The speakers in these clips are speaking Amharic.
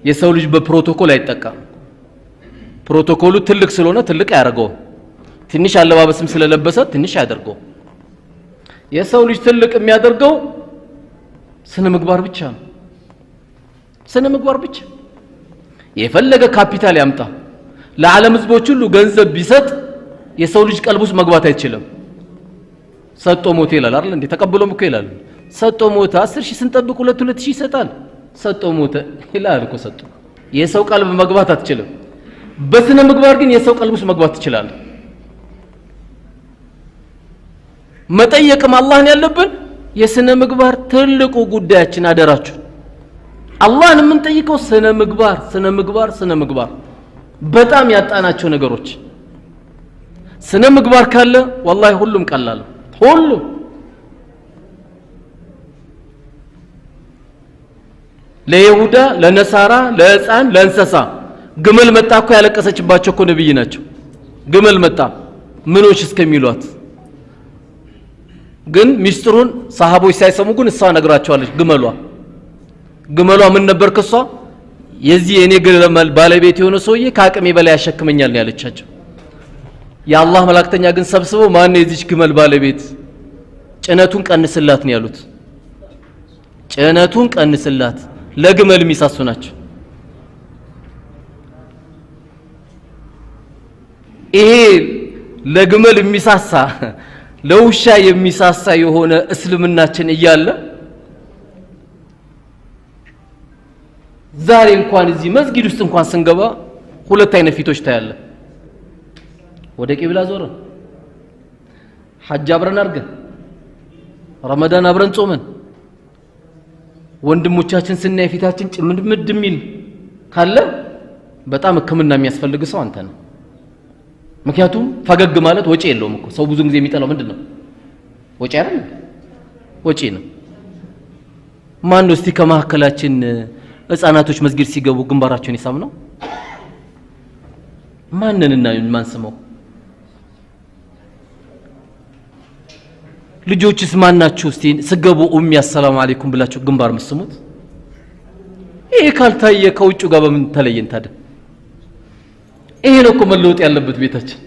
የሰው ልጅ በፕሮቶኮል አይጠቃም ፕሮቶኮሉ ትልቅ ስለሆነ ትልቅ ያደርገው ትንሽ አለባበስም ስለለበሰ ትንሽ ያደርገው የሰው ልጅ ትልቅ የሚያደርገው ስነ ምግባር ብቻ ነው ስነ ምግባር ብቻ የፈለገ ካፒታል ያምጣ ለዓለም ህዝቦች ሁሉ ገንዘብ ቢሰጥ የሰው ልጅ ቀልቡስ መግባት አይችልም ሰጥቶ ሞት ይላል አይደል እንዴ ተቀበሎም እኮ ይላል ሰጥቶ ሞት 10000 ስንጠብቅ 2000 ይሰጣል ሰጥቶ ሞት ይላል እኮ ሰጥቶ የሰው ቀልብ መግባት አትችልም በስነ ምግባር ግን የሰው ቀልቡስ መግባት ይችላል መጠየቅም አላህን ያለብን የስነ ምግባር ትልቁ ጉዳያችን አደራችሁ አላህን ምን ጠይቀው ስነ ምግባር በጣም ያጣናቸው ነገሮች ስነ ምግባር ካለ والله ሁሉም ቀላል ሁሉም ለይሁዳ ለነሳራ ለህፃን ለእንስሳ ግመል መጣ እኮ ያለቀሰችባቸው እኮ ነብይ ናቸው ግመል መጣ ምኖች እስከሚሏት ግን ሚስጥሩን ሰሃቦች ሳይሰሙ ግን እሷ ነግራቸዋለች ግመሏ ምን ነበር ከሷ የዚህ የኔ ግመል ባለቤት የሆነ ሰውዬ ከአቅሜ በላይ ያሸክመኛል ነው ያለቻቸው የአላህ መላእክተኛ ግን ሰብስበው ማን ነው የዚህ ግመል ባለቤት ጭነቱን ቀንስላት ነው ያሉት ጭነቱን ቀንስላት ለግመል የሚሳሱ ናቸው ይሄ ለግመል የሚሳሳ ለውሻ የሚሳሳ የሆነ እስልምናችን እያለ ዛሬ እንኳን እዚህ መስጊድ ውስጥ እንኳን ስንገባ ሁለት አይነት ፊቶች ታያለ ወደ ቂብላ ዞረ ሐጅ አብረን አርገን ረመዳን አብረን ጾመን ወንድሞቻችን ስናይ ፊታችን ጭምድምድ የሚል ካለ በጣም ህክምና የሚያስፈልግ ሰው አንተ ነው ምክንያቱም ፈገግ ማለት ወጪ የለውም እኮ ሰው ብዙ ጊዜ የሚጠላው ምንድነው ወጪ አይደል ወጪ ነው ማን ነው እስቲ ከማከላችን ህፃናቶች መስጊድ ሲገቡ ግንባራቸውን ይሳም ነው ማንንና ማን ስመው ልጆችስ ማናችሁ እስቲ ስገቡ አሰላሙ አለይኩም ብላችሁ ግንባር መስሙት ይሄ ካልታየ ከውጭ ጋር በምን ተለየን ታዲያ ይሄ ነው እኮ መለወጥ ያለበት ቤታችን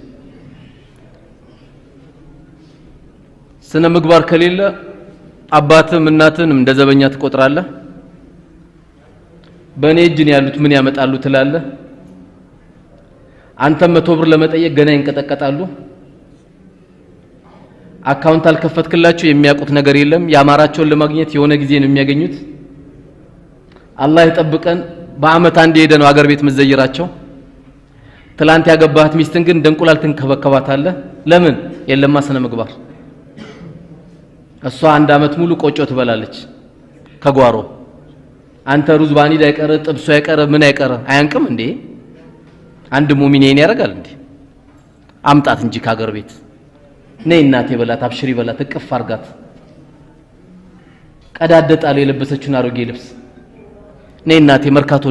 ስነ ምግባር ከሌለ አባትም እናትንም እንደ ዘበኛ ትቆጥራለህ በኔ እጅ ነው ያሉት ምን ያመጣሉ ትላለህ አንተ 100 ብር ለመጠየቅ ገና ይንቀጠቀጣሉ አካውንት አልከፈትክላችሁ የሚያውቁት ነገር የለም ያማራቸውን ለማግኘት የሆነ ጊዜ ነው የሚያገኙት አላህ ይጠብቀን በአመት አንዴ ሄደ ነው አገር ቤት መዘየራቸው ትላንት ያገባህት ሚስትን ግን ደንቁላል ትንከበከባታለህ ለምን የለማ ስነ ምግባር እሷ አንድ አመት ሙሉ ቆጮ ትበላለች ከጓሮ አንተ ሩዝ ባኒዳ አይቀር ጥብሶ አይቀር ምን አይቀር አያንቅም እንዴ አንድ ሙእሚን ይሄን ያደርጋል እንዴ አምጣት እንጂ ከአገር ቤት ነይ እናቴ በላት አብሽሪ በላት እቅፍ አርጋት ቀዳደጣለ የለበሰችውን አሮጌ ልብስ ነይ እናቴ መርካቶ